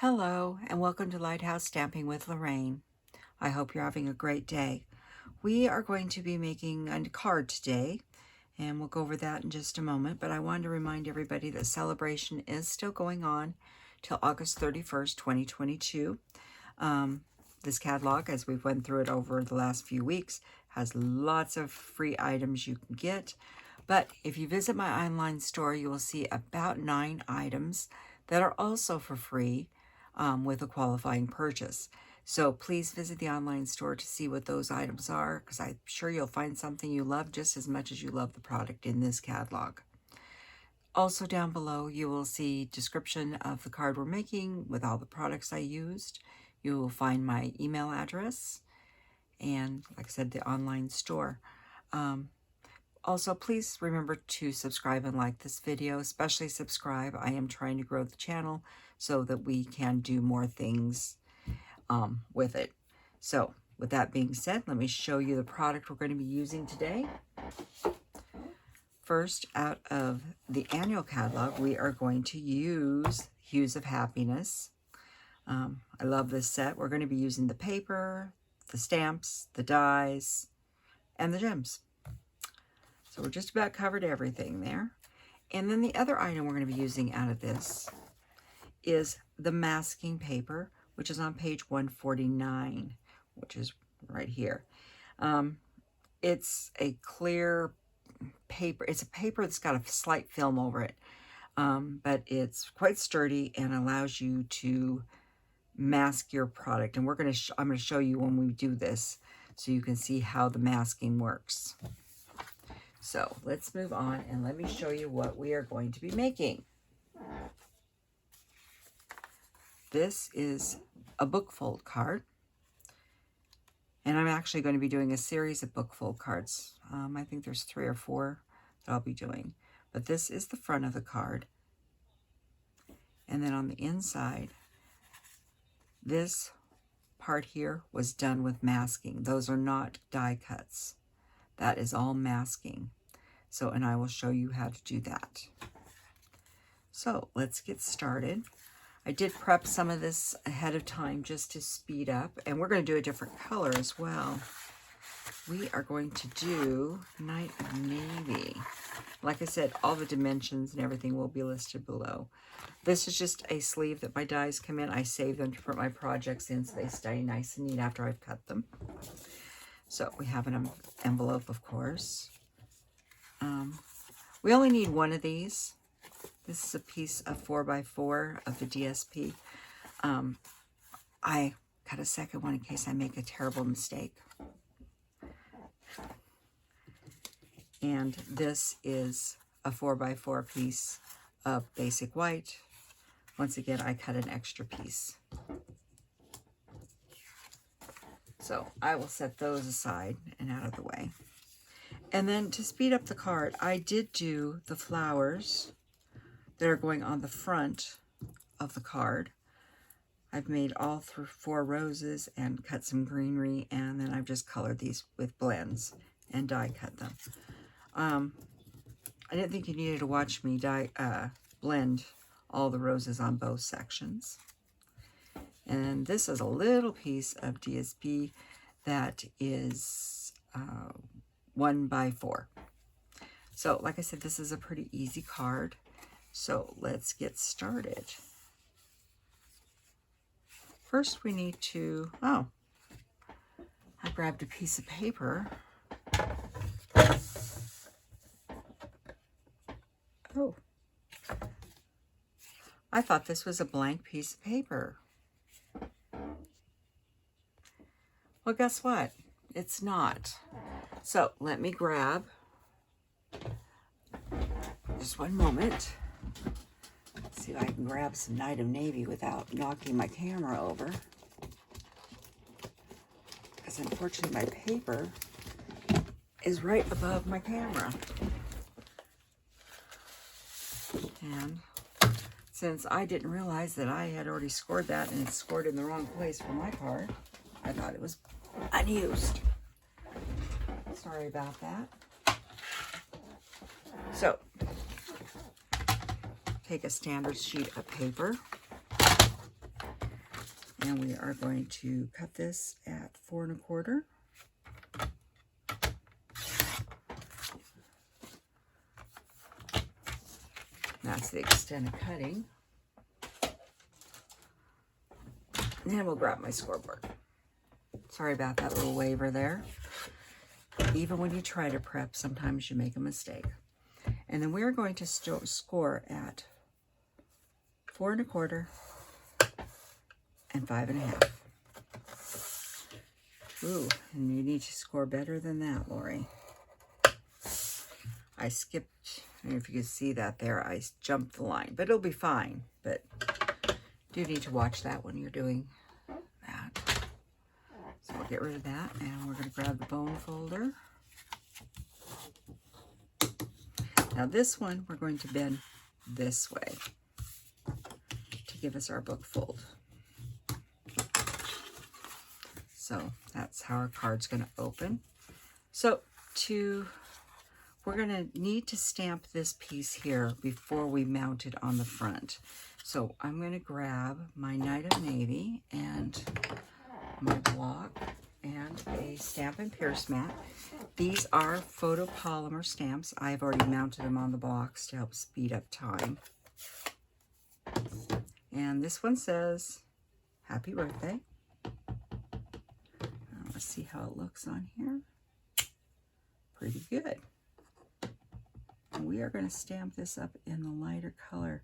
Hello, and welcome to Lighthouse Stamping with Lorraine. I hope you're having a great day. We are going to be making a card today, and we'll go over that in just a moment, but I wanted to remind everybody that celebration is still going on till August 31st, 2022. This catalog, as we've went through it over the last few weeks, has lots of free items you can get, but if you visit my online store, you will see about 9 items that are also for free with a qualifying purchase. So please visit the online store to see what those items are, because I'm sure you'll find something you love just as much as you love the product in this catalog. Also down below, you will see description of the card we're making with all the products I used. You will find my email address and, like I said, the online store. Also, please remember to subscribe and like this video, especially subscribe. I am trying to grow the channel so that we can do more things with it. So, with that being said, let me show you the product we're going to be using today. First, out of the annual catalog, we are going to use Hues of Happiness. I love this set. We're going to be using the paper, the stamps, the dies, and the gems. So we're just about covered everything there. And then the other item we're going to be using out of this is the masking paper, which is on page 149, which is right here. It's a clear paper. It's a paper that's got a slight film over it, but it's quite sturdy and allows you to mask your product. And I'm going to show you when we do this so you can see how the masking works. So let's move on and let me show you what we are going to be making. This is a bookfold card, and I'm actually going to be doing a series of bookfold cards. I think there's 3 or 4 that I'll be doing, but this is the front of the card. And then on the inside, this part here was done with masking. Those are not die cuts. That is all masking. So, and I will show you how to do that. So let's get started. I did prep some of this ahead of time just to speed up, and we're going to do a different color as well. We are going to do Night of Navy. Like I said, all the dimensions and everything will be listed below. This is just a sleeve that my dies come in. I save them to put my projects in so they stay nice and neat after I've cut them. So we have an envelope, of course. We only need 1 of these. This is a piece of 4x4 of the DSP. I got a second one in case I make a terrible mistake. And this is a 4x4 piece of basic white. Once again, I cut an extra piece. So I will set those aside and out of the way. And then to speed up the card, I did do the flowers that are going on the front of the card. I've made all 4 roses and cut some greenery, and then I've just colored these with blends and die cut them. I didn't think you needed to watch me blend all the roses on both sections. And this is a little piece of DSP that is 1x4. So, like I said, this is a pretty easy card. So, let's get started. First, we need to, I grabbed a piece of paper. Oh, I thought this was a blank piece of paper. Well, guess what? It's not. So let me grab, just one moment. Let's see if I can grab some Night of Navy without knocking my camera over. Because unfortunately my paper is right above my camera. And since I didn't realize that I had already scored that and it's scored in the wrong place for my card, I thought it was unused. Sorry about that. So, take a standard sheet of paper And we are going to cut this at 4 1/4. That's the extent of cutting. And then we'll grab my scoreboard. Sorry about that little waver there. Even when you try to prep, sometimes you make a mistake. And then we're going to score at 4 1/4 and 5 1/2. Ooh, and you need to score better than that, Lori. I skipped, I don't know if you can see that there, I jumped the line, but it'll be fine. But you do need to watch that when you're doing that. So we'll get rid of that, and we're going to grab the bone folder. Now this one, we're going to bend this way to give us our book fold. So that's how our card's going to open. So we're going to need to stamp this piece here before we mount it on the front. So I'm going to grab my Night of Navy and my block and a Stampin' Pierce mat. These are photopolymer stamps. I've already mounted them on the blocks to help speed up time. And this one says, Happy Birthday. Let's see how it looks on here. Pretty good. And we are going to stamp this up in the lighter color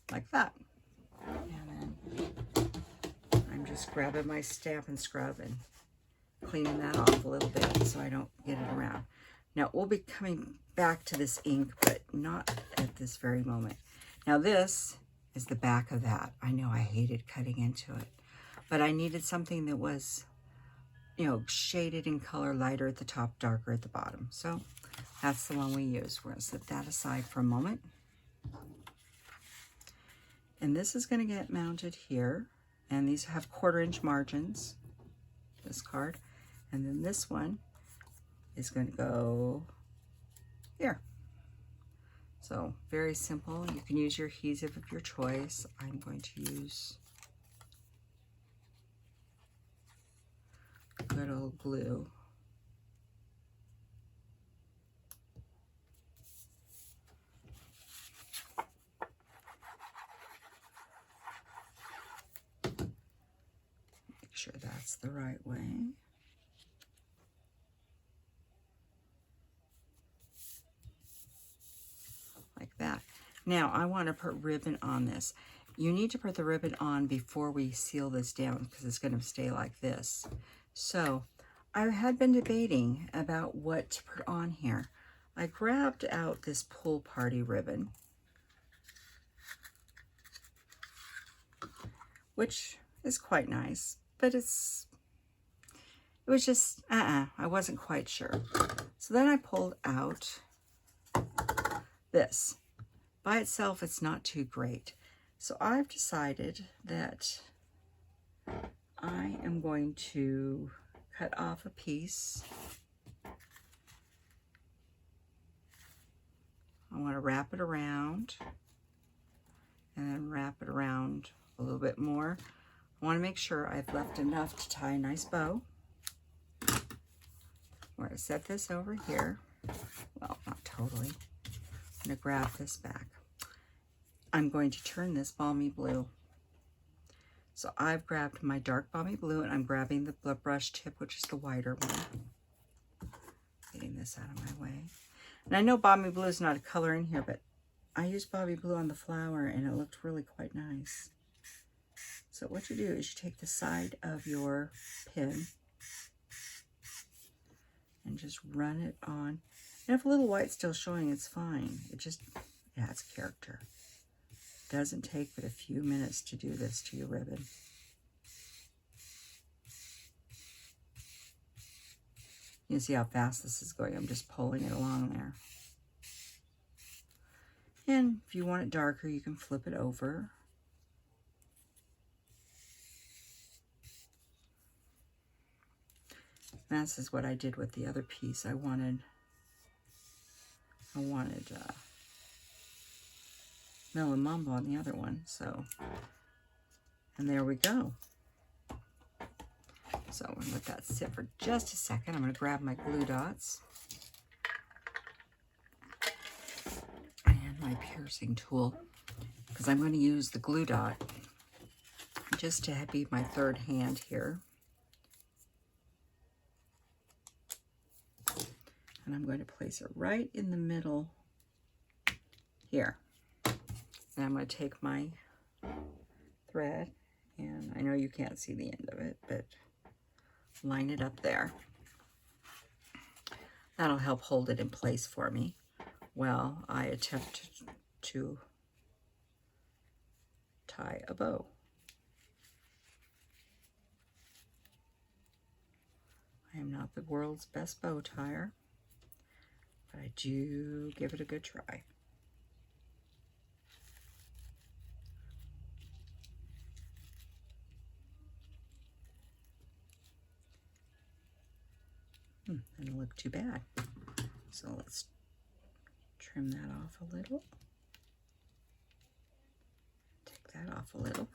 like that. And then I'm just grabbing my Stampin' Scrub and cleaning that off a little bit so I don't get it around. Now we'll be coming back to this ink, but not at this very moment. Now this is the back of that. I know I hated cutting into it, but I needed something that was, you know, shaded in color, lighter at the top, darker at the bottom. So that's the one we use. We're going to set that aside for a moment. And this is going to get mounted here. And these have 1/4 inch margins, this card. And then this one is going to go here. So very simple. You can use your adhesive of your choice. I'm going to use good old glue. Make sure that's the right way. Like that. Now I want to put ribbon on this. You need to put the ribbon on before we seal this down because it's going to stay like this. So I had been debating about what to put on here. I grabbed out this pool party ribbon, which is quite nice, but it was just, I wasn't quite sure. So then I pulled out this. By itself, it's not too great. So I've decided that I am going to cut off a piece. I want to wrap it around and then wrap it around a little bit more. I want to make sure I've left enough to tie a nice bow. We're going to set this over here. Well, not totally. I'm going to grab this back. I'm going to turn this balmy blue. So I've grabbed my dark balmy blue and I'm grabbing the brush tip, which is the wider one. Getting this out of my way. And I know balmy blue is not a color in here, but I used balmy blue on the flower and it looked really quite nice. So what you do is you take the side of your pin and just run it on. And if a little white's still showing, it's fine. It just adds character. It doesn't take but a few minutes to do this to your ribbon. You can see how fast this is going. I'm just pulling it along there. And if you want it darker, you can flip it over. And this is what I did with the other piece. I wanted Mellow Mumbo on the other one, so And there we go. So I'm going to let that sit for just a second. I'm going to grab my glue dots and my piercing tool, because I'm going to use the glue dot just to be my third hand here. And I'm going to place it right in the middle here. And I'm going to take my thread, and I know you can't see the end of it, but line it up there. That'll help hold it in place for me while I attempt to tie a bow. I am not the world's best bow tire, but I do give it a good try. Doesn't look too bad. So let's trim that off a little. Take that off a little.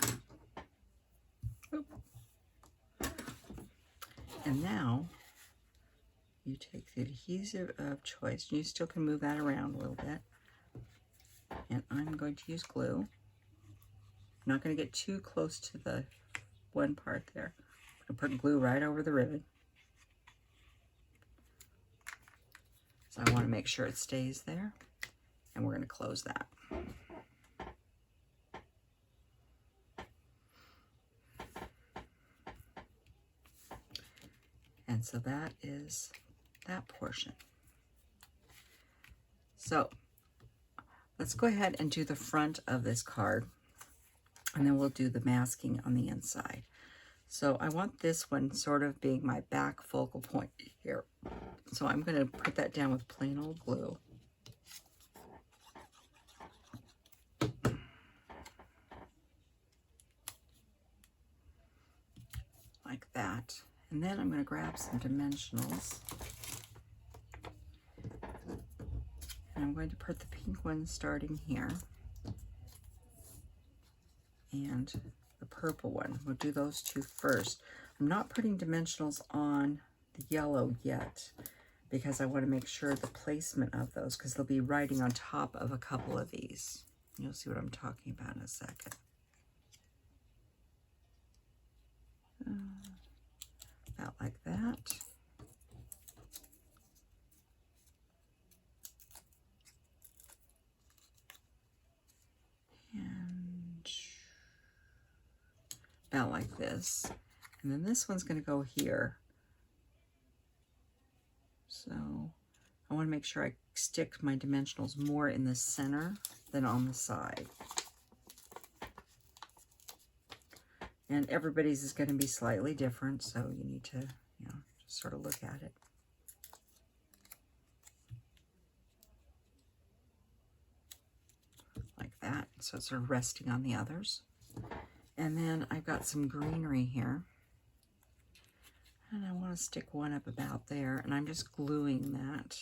Oop. And now you take the adhesive of choice. You still can move that around a little bit. And I'm going to use glue. I'm not going to get too close to the one part there. I'm going to put glue right over the ribbon. So I want to make sure it stays there. And we're going to close that. And so that is that portion. So let's go ahead and do the front of this card, and then we'll do the masking on the inside. So I want this one sort of being my back focal point here. So I'm going to put that down with plain old glue. Like that. And then I'm going to grab some dimensionals. And I'm going to put the pink one starting here. And the purple one. We'll do those two first. I'm not putting dimensionals on the yellow yet, because I want to make sure the placement of those, because they'll be riding on top of a couple of these. You'll see what I'm talking about in a second. About like that. And about like this. And then this one's going to go here. So I want to make sure I stick my dimensionals more in the center than on the side. And everybody's is going to be slightly different, so you need to, just sort of look at it. Like that, so it's sort of resting on the others. And then I've got some greenery here. And I want to stick one up about there, and I'm just gluing that.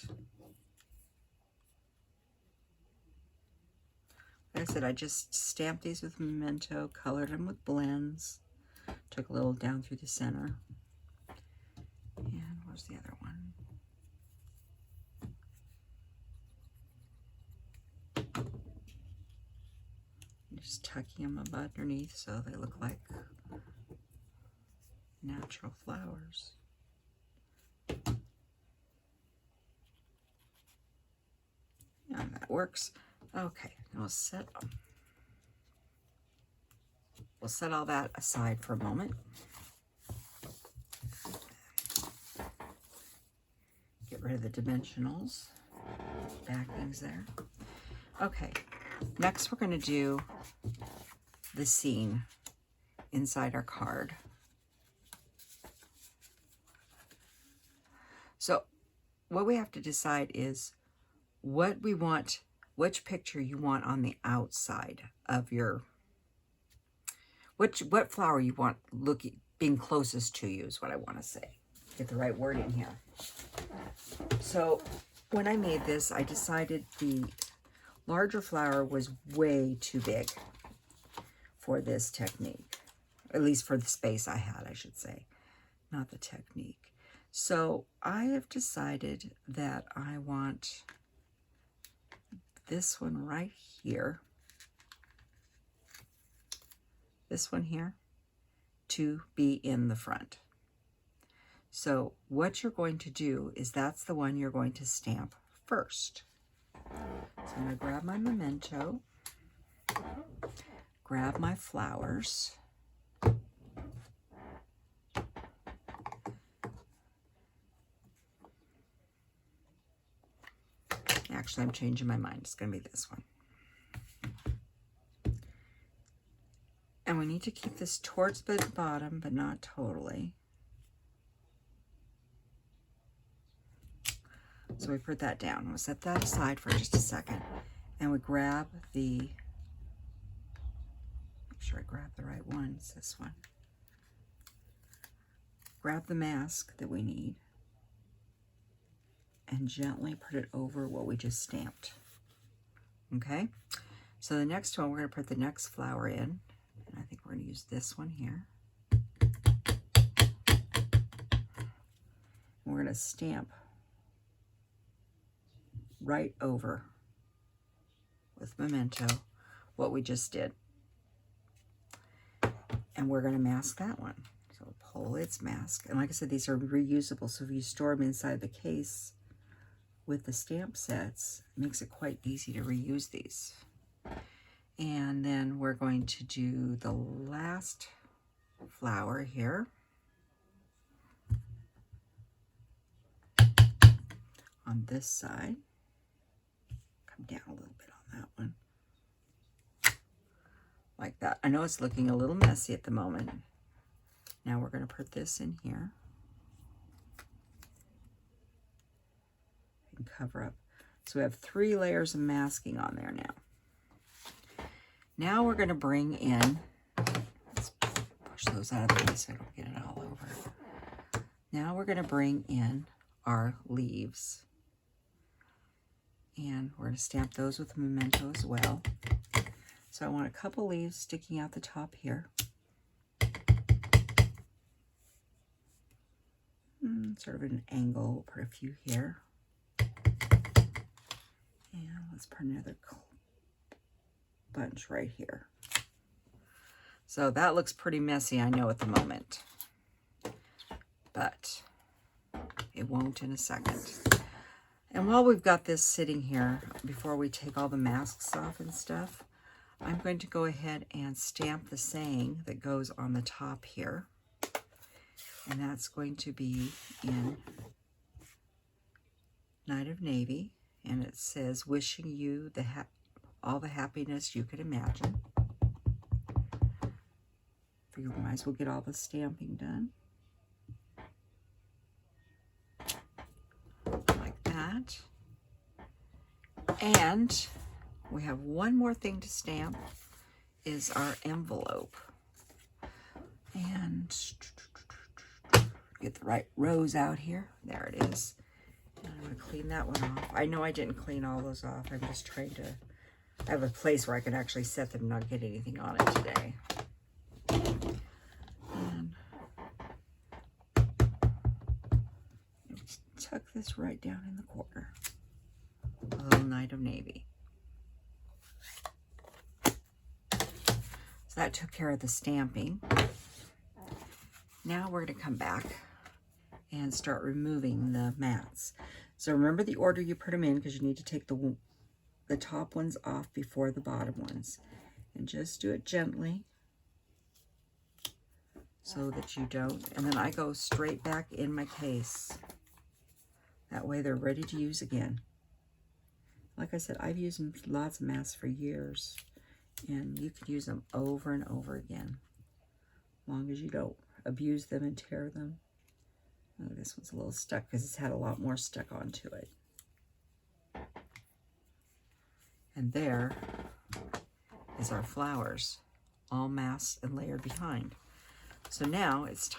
Like I said, I just stamped these with Memento, colored them with blends, took a little down through the center. And where's the other one? I'm just tucking them up underneath so they look like natural flowers. And that works. Okay, now we'll set all that aside for a moment. Get rid of the dimensionals, backings there. Okay, next we're going to do the scene inside our card. So what we have to decide is what we want, which picture you want on the outside of your, what flower you want being closest to you is what I want to say. Get the right word in here. So when I made this, I decided the larger flower was way too big for this technique. At least for the space I had, I should say, not the technique. So I have decided that I want this one right here, this one here, to be in the front. So what you're going to do is that's the one you're going to stamp first. So I'm going to grab my Memento, grab my flowers, actually I'm changing my mind, it's going to be this one. And we need to keep this towards the bottom, but not totally. So we put that down. We'll set that aside for just a second. And we grab the, make sure I grab the right one, it's this one. Grab the mask that we need and gently put it over what we just stamped. Okay? So the next one, we're going to put the next flower in. And I think we're going to use this one here. And we're going to stamp right over with Memento what we just did. And we're going to mask that one. So pull its mask. And like I said, these are reusable. So if you store them inside the case with the stamp sets, it makes it quite easy to reuse these. And then we're going to do the last flower here. On this side. Come down a little bit on that one. Like that. I know it's looking a little messy at the moment. Now we're going to put this in here. And cover up. So we have 3 layers of masking on there now. Now we're going to bring in, let's push those out of the way so I don't get it all over. Now we're going to bring in our leaves. And we're going to stamp those with Memento as well. So I want a couple leaves sticking out the top here. Sort of an angle, we'll put a few here. And let's put another bunch right here. So that looks pretty messy, I know, at the moment. But it won't in a second. And while we've got this sitting here, before we take all the masks off and stuff, I'm going to go ahead and stamp the saying that goes on the top here. And that's going to be in Night of Navy. And it says, wishing you all the happiness you could imagine. Figure we might as well get all the stamping done. Like that. And we have one more thing to stamp, is our envelope. And get the right rows out here. There it is. And I'm going to clean that one off. I know I didn't clean all those off. I'm just trying to have a place where I can actually set them and not get anything on it today. And tuck this right down in the corner. A little Night of Navy. So that took care of the stamping. Now we're going to come back and start removing the mats. So remember the order you put them in, because you need to take the top ones off before the bottom ones. And just do it gently so that you don't. And then I go straight back in my case. That way they're ready to use again. Like I said, I've used lots of masks for years. And you could use them over and over again. As long as you don't abuse them and tear them. Oh, this one's a little stuck because it's had a lot more stuck onto it. And there is our flowers, all masked and layered behind. So now it's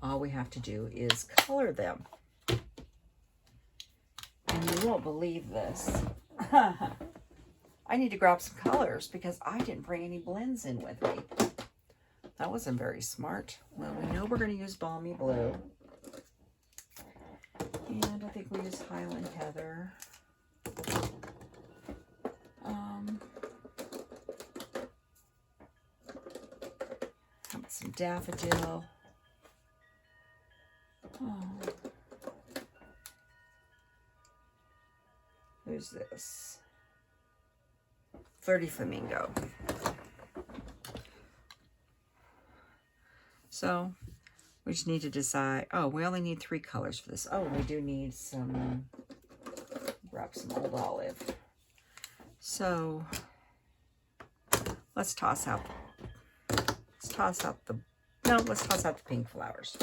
all we have to do is color them. And you won't believe this. I need to grab some colors because I didn't bring any blends in with me. that wasn't very smart. Well, we know we're going to use Balmy Blue. And I think we use Highland Heather. How about some Daffodil? Oh. Who's this? Flirty Flamingo. So we just need to decide. Oh, we only need 3 colors for this. Oh, we do need some, grab some Old Olive. So let's toss out the pink flowers.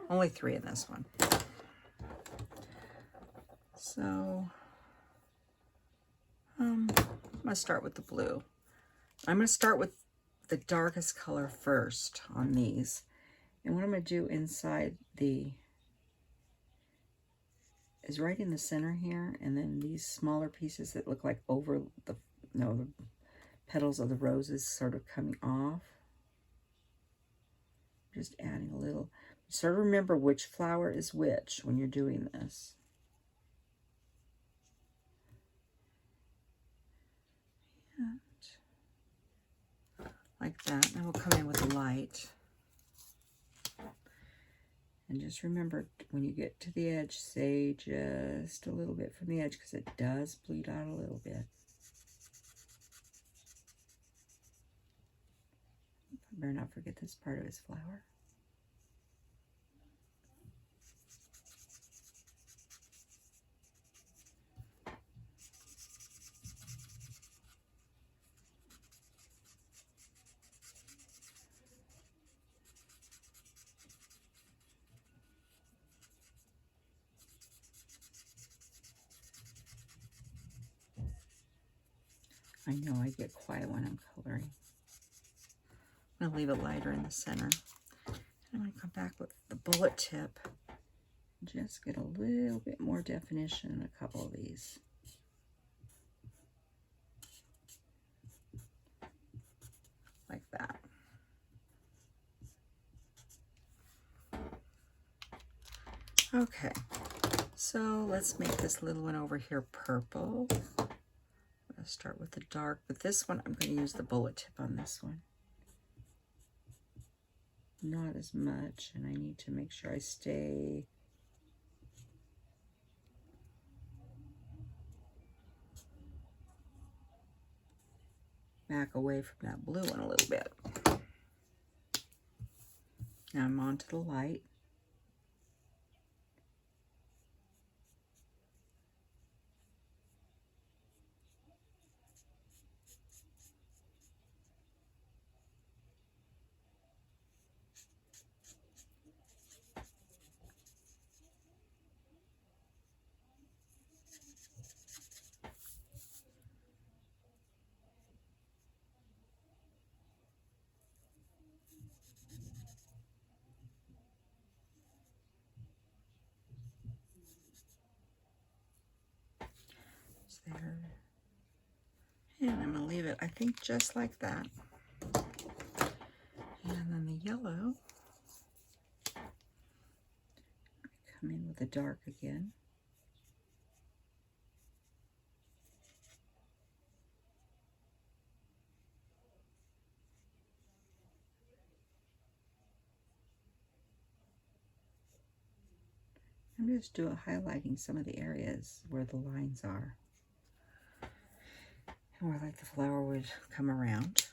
Only 3 in this one. So I'm going to start with the blue. I'm going to start with the darkest color first on these. And what I'm going to do inside is right in the center here, and then these smaller pieces that look like over the petals of the roses sort of coming off. Just adding a little. Sort of remember which flower is which when you're doing this. Like that. And we'll come in with a light. And just remember, when you get to the edge, say just a little bit from the edge, because it does bleed out a little bit. I better not forget this part of his flower. I know I get quiet when I'm coloring. I'm going to leave it lighter in the center. And I'm going to come back with the bullet tip. Just get a little bit more definition in a couple of these. Like that. Okay, so let's make this little one over here purple. I'm going to start with the dark, but this one I'm going to use the bullet tip on this one. Not as much, and I need to make sure I stay back away from that blue one a little bit. Now I'm onto the light. There. And I'm going to leave it, I think, just like that. And then the yellow, come in with the dark again. I'm just highlighting some of the areas where the lines are. And where like the flower would come around.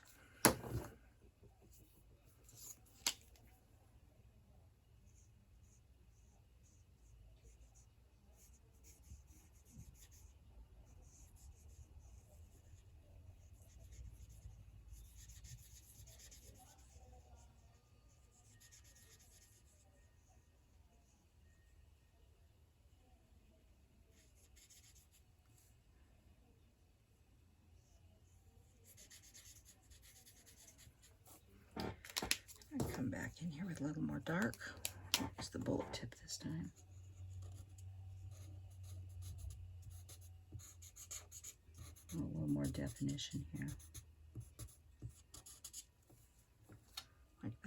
Come back in here with a little more dark. Use the bullet tip this time. A little more definition here.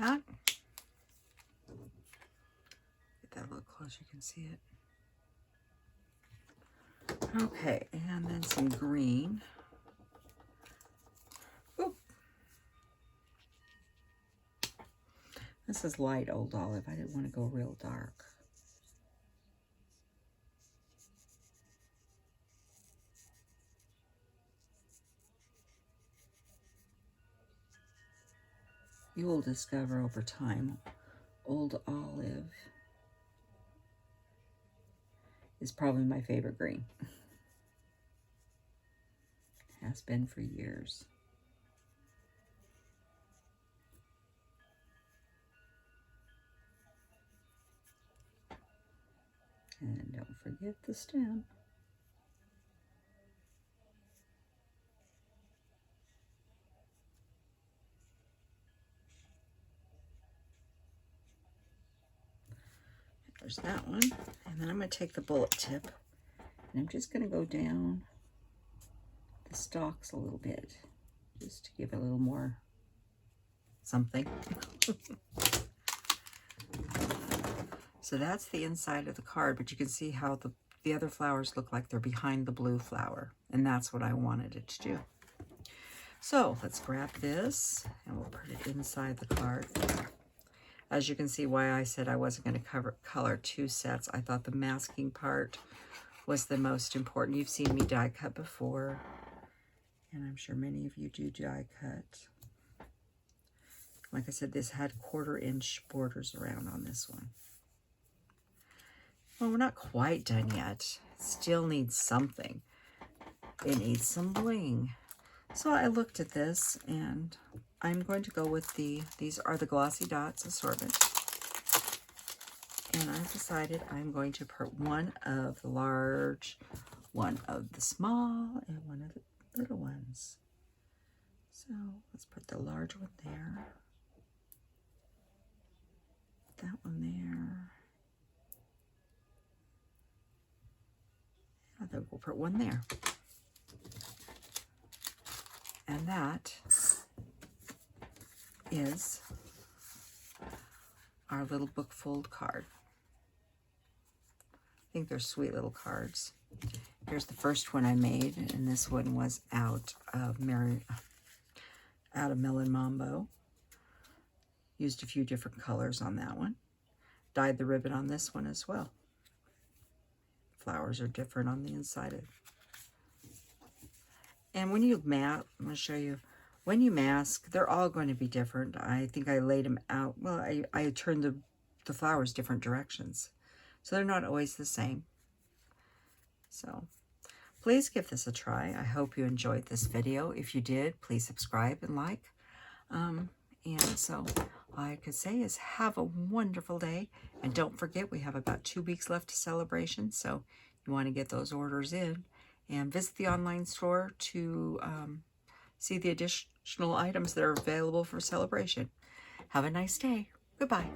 that. Get that a little closer, you can see it. Okay, and then some green. Oop. This is light old olive. I didn't want to go real dark. You will discover over time, old olive is probably my favorite green. Has been for years. And don't forget the stem. There's that one. And then I'm going to take the bullet tip and I'm just going to go down the stalks a little bit just to give it a little more something. So that's the inside of the card, but you can see how the other flowers look like they're behind the blue flower, and that's what I wanted it to do. So let's grab this and we'll put it inside the card. As you can see why I said I wasn't going to color two sets. I thought the masking part was the most important. You've seen me die cut before, and I'm sure many of you do die cut. Like I said, this had 1/4 inch borders around on this one. Well, we're not quite done yet. It still needs something. It needs some bling. So I looked at this and I'm going to go with these are the Glossy Dots Assortment. And I've decided I'm going to put one of the large, one of the small, and one of the little ones. So let's put the large one there. That one there. I think we'll put one there. And that is our little book fold card. I think they're sweet little cards. Here's the first one I made, and this one was out of Melon Mambo. Used a few different colors on that one. Dyed the ribbon on this one as well. Flowers are different on the inside of it. And when you I'm going to show you, when you mask, they're all going to be different. I think I laid them out, well, I turned the flowers different directions. So they're not always the same. So please give this a try. I hope you enjoyed this video. If you did, please subscribe and like. And so all I could say is have a wonderful day. And don't forget, we have about 2 weeks left to celebration. So you want to get those orders in. And visit the online store to see the additional items that are available for celebration. Have a nice day. Goodbye.